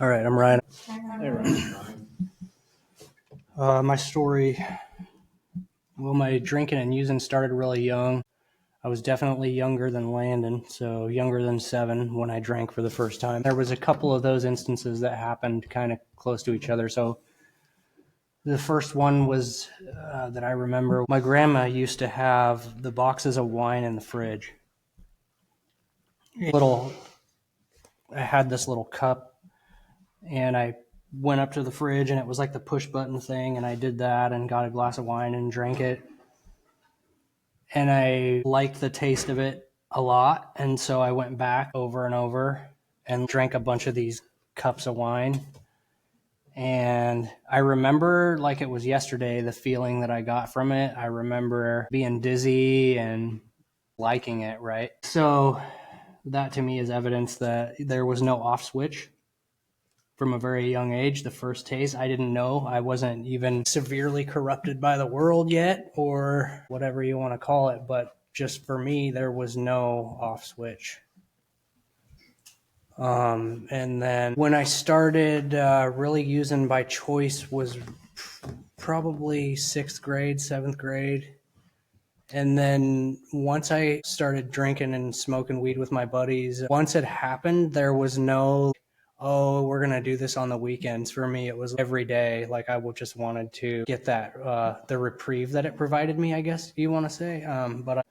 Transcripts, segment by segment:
All right, I'm Ryan. Hey, Ryan. My story, my drinking and using started really young. I was definitely younger than Landon, so younger than 7 when I drank for the first time. There was a couple of those instances that happened kind of close to each other. So the first one was that I remember. My grandma used to have the boxes of wine in the fridge. I had this little cup, and I went up to the fridge, and it was like the push button thing, and I did that and got a glass of wine and drank it. And I liked the taste of it a lot. And so I went back over and over and drank a bunch of these cups of wine. And I remember like it was yesterday, the feeling that I got from it. I remember being dizzy and liking it, right? So that to me is evidence that there was no off switch from a very young age. The first taste, I didn't know. I wasn't even severely corrupted by the world yet, or whatever you want to call it. But just for me, there was no off switch. And then when I started really using by choice was probably 6th grade, 7th grade. And then once I started drinking and smoking weed with my buddies, once it happened, there was no, oh, we're going to do this on the weekends. For me, it was every day. Like I just wanted to get that, the reprieve that it provided me, I guess you want to say. But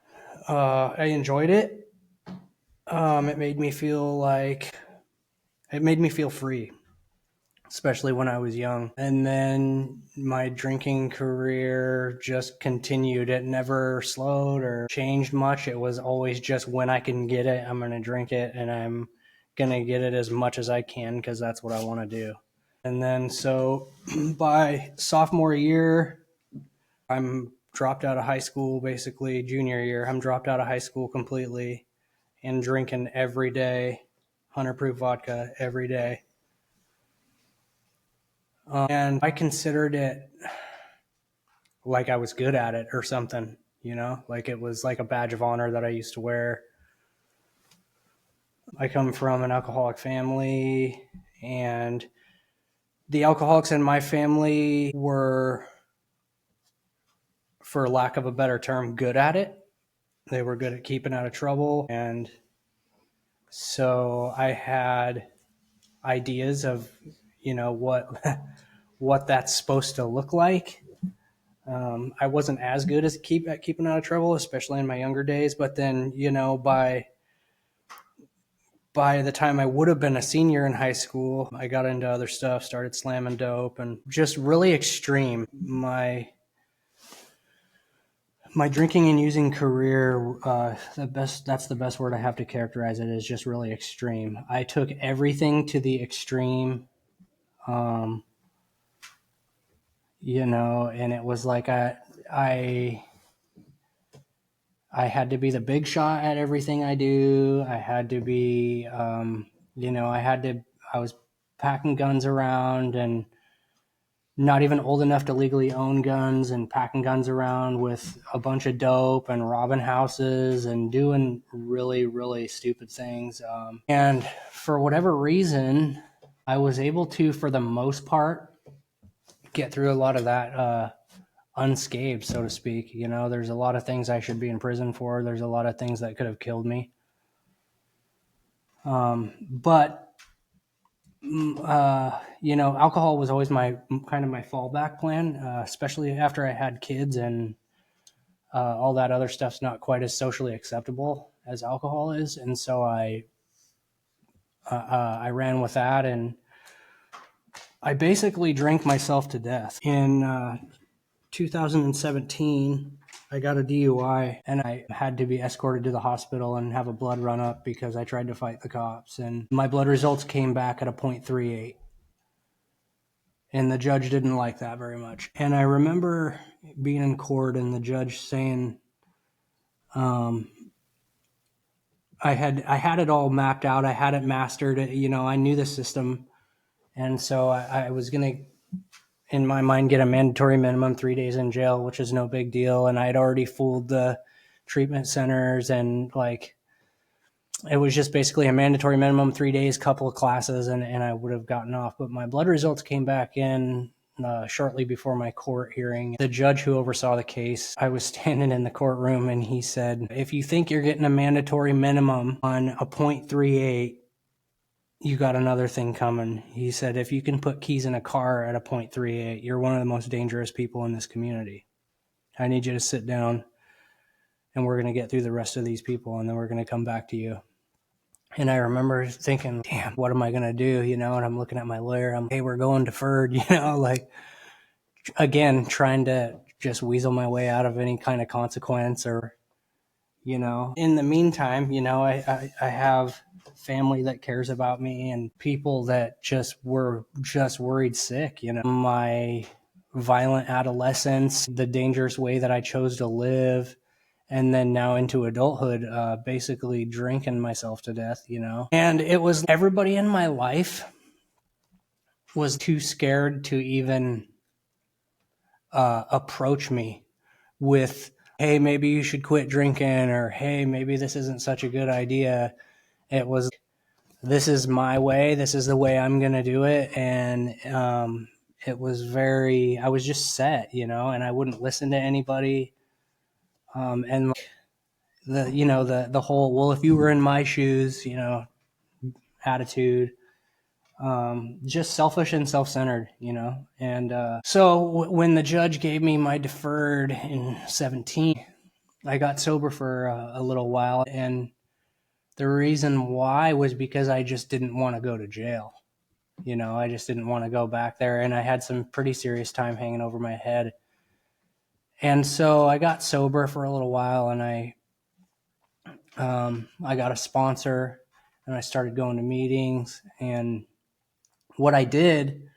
I enjoyed it. It made me feel free, especially when I was young. And then my drinking career just continued. It never slowed or changed much. It was always just when I can get it, I'm going to drink it, and I'm going to get it as much as I can because that's what I want to do. And then so by sophomore year, I'm dropped out of high school, basically junior year. I'm dropped out of high school completely and drinking every day, 100 proof vodka every day. And I considered it like I was good at it or something, like it was like a badge of honor that I used to wear. I come from an alcoholic family, and the alcoholics in my family were, for lack of a better term, good at it. They were good at keeping out of trouble. And so I had ideas of, what what that's supposed to look like. I wasn't as good at keeping out of trouble, especially in my younger days. But then, by the time I would have been a senior in high school, I got into other stuff, started slamming dope, and just really extreme. My drinking and using career, that's the best word I have to characterize it, is just really extreme. I took everything to the extreme, and it was like I had to be the big shot at everything I do. I had to be, I was packing guns around and not even old enough to legally own guns, and packing guns around with a bunch of dope and robbing houses and doing really, really stupid things. And for whatever reason, I was able to, for the most part, get through a lot of that unscathed, so to speak. There's a lot of things I should be in prison for. There's a lot of things that could have killed me. But alcohol was always my fallback plan, especially after I had kids, and all that other stuff's not quite as socially acceptable as alcohol is. And so I ran with that, and I basically drank myself to death. In 2017, I got a DUI, and I had to be escorted to the hospital and have a blood run up because I tried to fight the cops. And my blood results came back at a 0.38. And the judge didn't like that very much. And I remember being in court and the judge saying, I had it all mapped out. I had it mastered. I knew the system. And so I was going to, in my mind, get a mandatory minimum 3 days in jail, which is no big deal. And I had already fooled the treatment centers, and it was just basically a mandatory minimum, 3 days, couple of classes, and I would have gotten off. But my blood results came back in shortly before my court hearing. The judge who oversaw the case, I was standing in the courtroom, and he said, if you think you're getting a mandatory minimum on a .38, you got another thing coming. He said, if you can put keys in a car at a .38, you're one of the most dangerous people in this community. I need you to sit down, and we're going to get through the rest of these people, and then we're going to come back to you. And I remember thinking, damn, what am I going to do? And I'm looking at my lawyer. Hey, we're going deferred, like, again, trying to just weasel my way out of any kind of consequence or, in the meantime, I have family that cares about me and people that just were just worried sick, my violent adolescence, the dangerous way that I chose to live, and then now into adulthood, basically drinking myself to death, And it was everybody in my life was too scared to even approach me with, hey, maybe you should quit drinking, or hey, maybe this isn't such a good idea. It was, this is my way. This is the way I'm going to do it. And it was I was just set, and I wouldn't listen to anybody. And the whole, well, if you were in my shoes, attitude, just selfish and self-centered, and so when the judge gave me my deferred in 17, I got sober for a little while, and the reason why was because I just didn't want to go to jail. I just didn't want to go back there, and I had some pretty serious time hanging over my head. And so I got sober for a little while, and I got a sponsor, and I started going to meetings. And what I did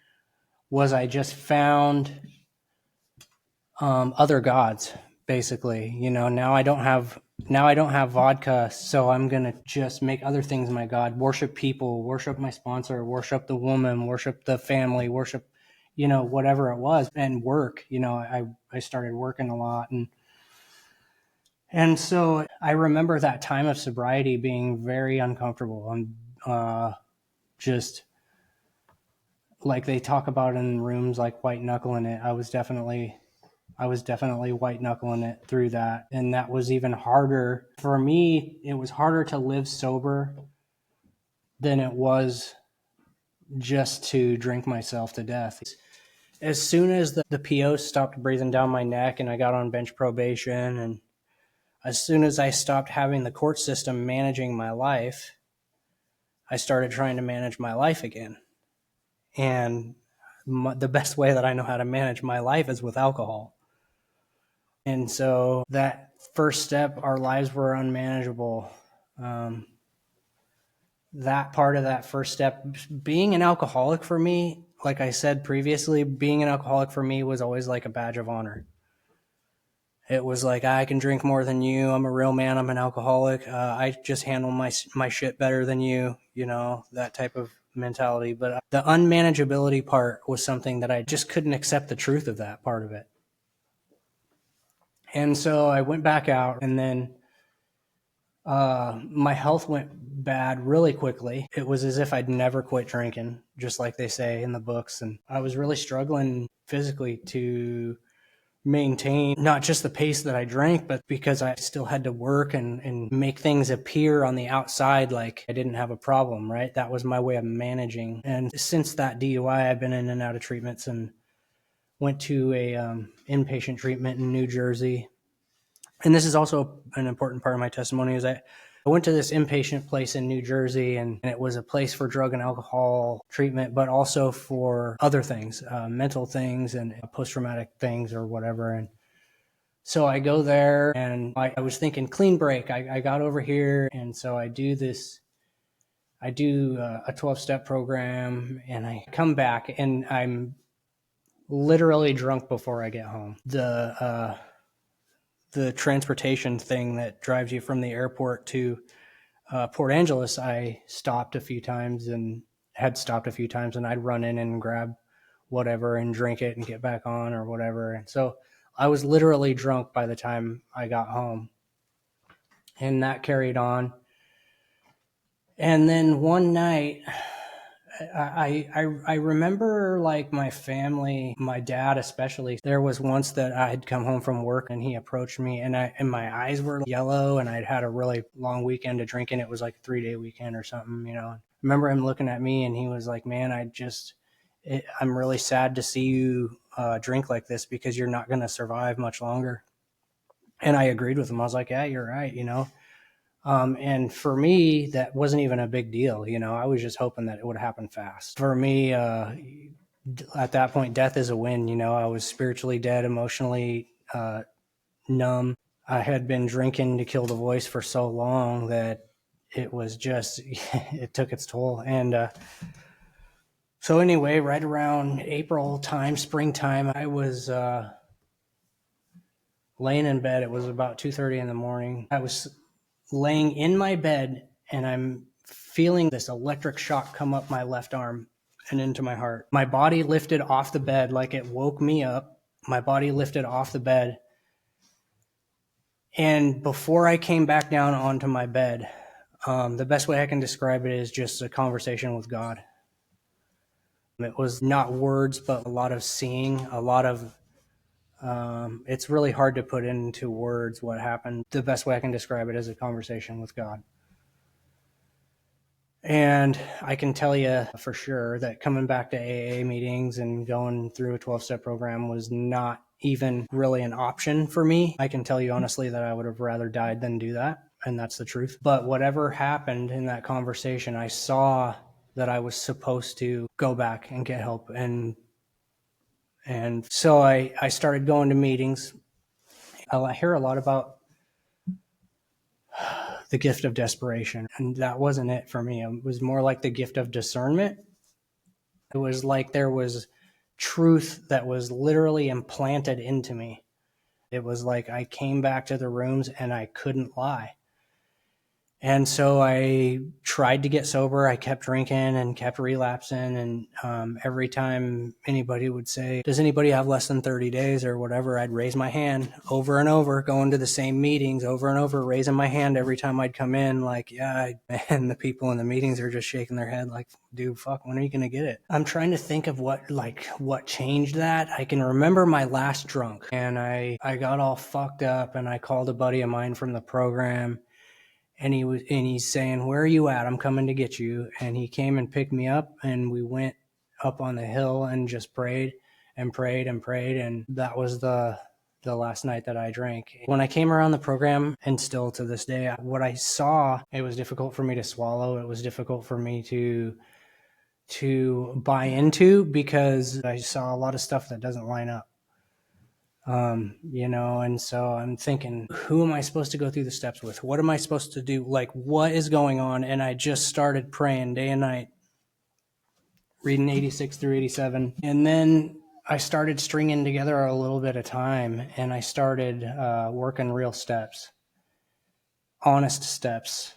was I just found other gods, basically. Now I don't have vodka, so I'm gonna just make other things my god. Worship people, worship my sponsor, worship the woman, worship the family, worship, whatever it was, and work. I started working a lot, and so I remember that time of sobriety being very uncomfortable and just like they talk about in rooms, like white knuckling it. I was definitely white knuckling it through that. And that was even harder for me. It was harder to live sober than it was just to drink myself to death. As soon as the PO stopped breathing down my neck and I got on bench probation, and as soon as I stopped having the court system managing my life, I started trying to manage my life again. And the best way that I know how to manage my life is with alcohol. And so that first step, our lives were unmanageable. That part of that first step, being an alcoholic for me, like I said previously, being an alcoholic for me was always like a badge of honor. It was like, I can drink more than you. I'm a real man. I'm an alcoholic. I just handle my shit better than you, that type of mentality. But the unmanageability part was something that I just couldn't accept the truth of that part of it. And so I went back out, and then my health went bad really quickly. It was as if I'd never quit drinking, just like they say in the books. And I was really struggling physically to maintain not just the pace that I drank, but because I still had to work and make things appear on the outside like I didn't have a problem, right? That was my way of managing. And since that DUI, I've been in and out of treatments, and went to a inpatient treatment in New Jersey. And this is also an important part of my testimony, is I went to this inpatient place in New Jersey, and it was a place for drug and alcohol treatment, but also for other things, mental things and post-traumatic things or whatever. And so I go there, and I was thinking clean break. I got over here, and so I do a 12-step program, and I come back, and I'm literally drunk before I get home. The transportation thing that drives you from the airport to Port Angeles, I stopped a few times, and I'd run in and grab whatever and drink it and get back on or whatever. And so I was literally drunk by the time I got home, and that carried on. And then one night, I remember like my family, my dad especially. There was once that I had come home from work and he approached me, and my eyes were yellow, and I'd had a really long weekend of drinking. It was like a 3-day weekend or something, you know. I remember him looking at me and he was like, "Man, I'm really sad to see you drink like this because you're not going to survive much longer." And I agreed with him. I was like, "Yeah, you're right," you know. And for me, that wasn't even a big deal. You know, I was just hoping that it would happen fast. For me, at that point, death is a win. You know, I was spiritually dead, emotionally numb. I had been drinking to kill the voice for so long that it was just, it took its toll. And so anyway, right around April time, springtime, I was laying in bed. It was about 2:30 in the morning. I was laying in my bed and I'm feeling this electric shock come up my left arm and into my heart. My body lifted off the bed like it woke me up. My body lifted off the bed. And before I came back down onto my bed, the best way I can describe it is just a conversation with God. It was not words, but a lot of seeing, a lot of it's really hard to put into words what happened. The best way I can describe it is a conversation with God. And I can tell you for sure that coming back to AA meetings and going through a 12-step program was not even really an option for me. I can tell you honestly that I would have rather died than do that. And that's the truth. But whatever happened in that conversation, I saw that I was supposed to go back and get help. And so I started going to meetings. I hear a lot about the gift of desperation, and that wasn't it for me. It was more like the gift of discernment. It was like there was truth that was literally implanted into me. It was like I came back to the rooms and I couldn't lie. And so I tried to get sober. I kept drinking and kept relapsing. And every time anybody would say, "Does anybody have less than 30 days or whatever?" I'd raise my hand over and over, going to the same meetings over and over, raising my hand every time I'd come in. Like, yeah, and the people in the meetings are just shaking their head like, "Dude, fuck, when are you going to get it?" I'm trying to think of what changed that. I can remember my last drunk, and I got all fucked up, and I called a buddy of mine from the program. And he's saying, "Where are you at? I'm coming to get you." And he came and picked me up, and we went up on the hill and just prayed and prayed and prayed. And that was the last night that I drank. When I came around the program, and still to this day, what I saw, it was difficult for me to swallow. It was difficult for me to buy into, because I saw a lot of stuff that doesn't line up. You know, and so I'm thinking, who am I supposed to go through the steps with? What am I supposed to do? Like, what is going on? And I just started praying day and night, reading 86 through 87. And then I started stringing together a little bit of time, and I started working real steps, honest steps.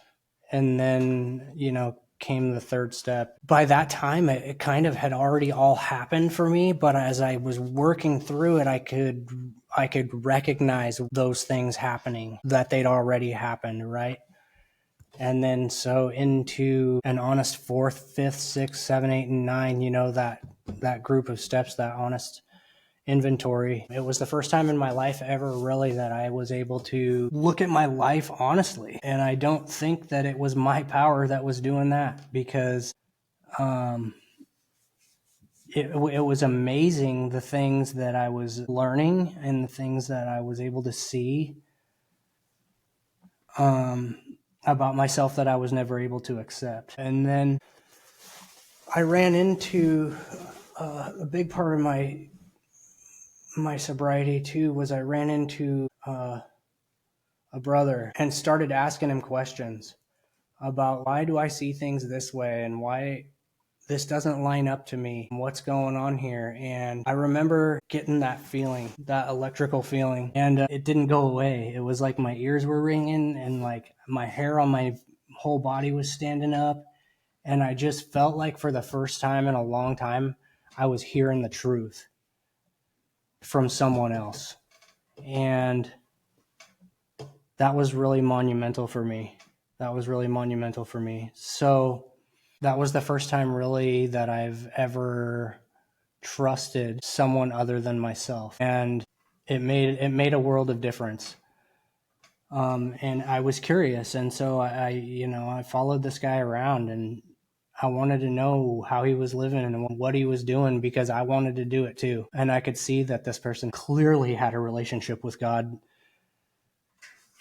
And then, you know, came the third step. By that time, it kind of had already all happened for me, but as I was working through it, I could recognize those things happening, that they'd already happened, right? And then so into an honest fourth, fifth, sixth, seven, eight, and nine, you know, that group of steps, that honest inventory. It was the first time in my life ever really that I was able to look at my life honestly. And I don't think that it was my power that was doing that, because it was amazing, the things that I was learning and the things that I was able to see about myself that I was never able to accept. And then I ran into a big part of my sobriety too, was I ran into a brother and started asking him questions about, why do I see things this way, and why this doesn't line up to me, what's going on here. And I remember getting that feeling, that electrical feeling, and it didn't go away. It was like my ears were ringing, and like my hair on my whole body was standing up, and I just felt like for the first time in a long time I was hearing the truth from someone else. And that was really monumental for me. That was really monumental for me. So that was the first time really that I've ever trusted someone other than myself. And it made a world of difference. And I was curious. And so I followed this guy around, and I wanted to know how he was living and what he was doing because I wanted to do it too. And I could see that this person clearly had a relationship with God.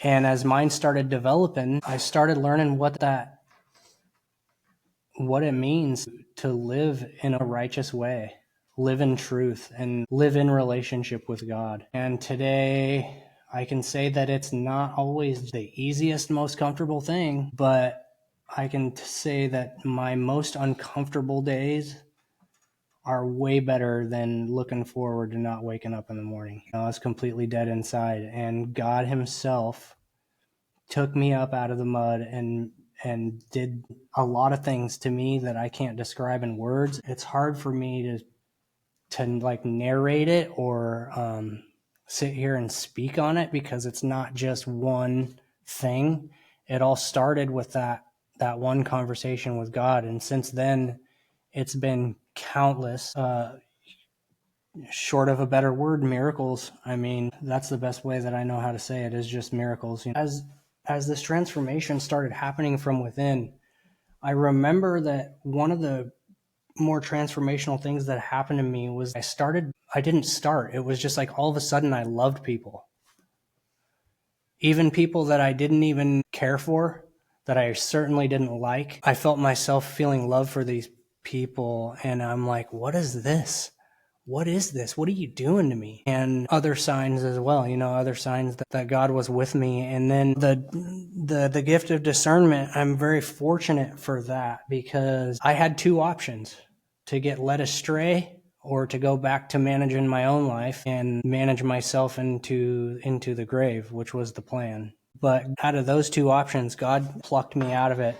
And as mine started developing, I started learning what it means to live in a righteous way, live in truth, and live in relationship with God. And today I can say that it's not always the easiest, most comfortable thing, but I can say that my most uncomfortable days are way better than looking forward to not waking up in the morning. I was completely dead inside, and God himself took me up out of the mud and did a lot of things to me that I can't describe in words. It's hard for me to like narrate it or sit here and speak on it because it's not just one thing. It all started with that one conversation with God, and since then it's been countless, short of a better word, miracles. I mean, that's the best way that I know how to say it, is just miracles. As this transformation started happening from within, I remember that one of the more transformational things that happened to me was I didn't start. It was just like all of a sudden I loved people. Even people that I didn't even care for, that I certainly didn't like. I felt myself feeling love for these people, and I'm like, what is this? What is this? What are you doing to me? And other signs as well, other signs that God was with me. And then the gift of discernment, I'm very fortunate for that because I had two options: to get led astray or to go back to managing my own life and manage myself into the grave, which was the plan. But out of those two options, God plucked me out of it.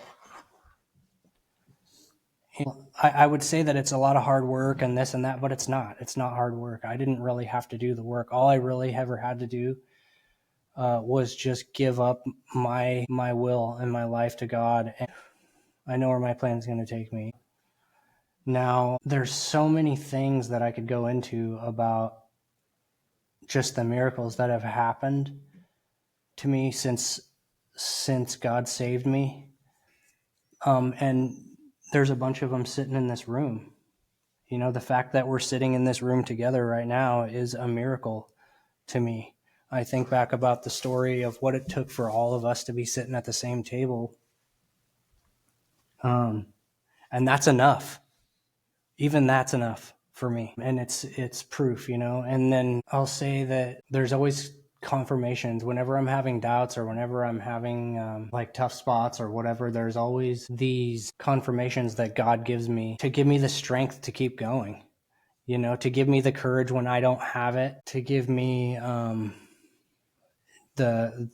I would say that it's a lot of hard work and this and that, but it's not. It's not hard work. I didn't really have to do the work. All I really ever had to do was just give up my will and my life to God. And I know where my plan is going to take me. Now, there's so many things that I could go into about just the miracles that have happened to me since God saved me. And there's a bunch of them sitting in this room. The fact that we're sitting in this room together right now is a miracle to me. I think back about the story of what it took for all of us to be sitting at the same table. And that's enough. Even that's enough for me. And it's proof, And then I'll say that there's always confirmations whenever I'm having doubts or whenever I'm having like tough spots or whatever. There's always these confirmations that God gives me to give me the strength to keep going, to give me the courage when I don't have it, to give me to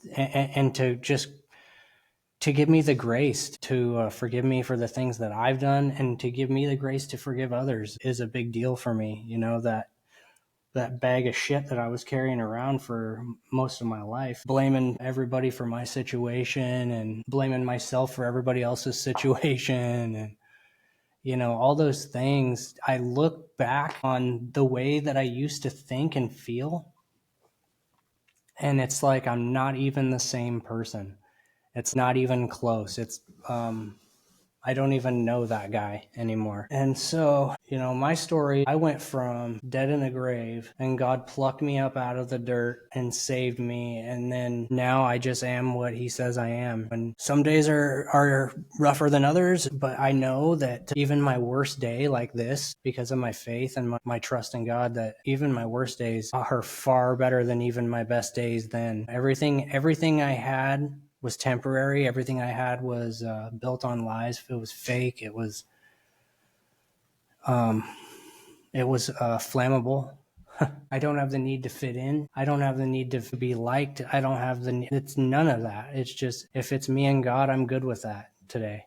give me the grace to forgive me for the things that I've done, and to give me the grace to forgive others is a big deal for me. That bag of shit that I was carrying around for most of my life, blaming everybody for my situation and blaming myself for everybody else's situation, and all those things. I look back on the way that I used to think and feel, and it's like I'm not even the same person. It's not even close. I don't even know that guy anymore. And so, my story, I went from dead in the grave, and God plucked me up out of the dirt and saved me. And then now I just am what he says I am. And some days are rougher than others, but I know that even my worst day like this, because of my faith and my trust in God, that even my worst days are far better than even my best days then. Everything I had was temporary. Everything I had was built on lies. It was fake. It was flammable. I don't have the need to fit in. I don't have the need to be liked. It's none of that. It's just, if it's me and God, I'm good with that today.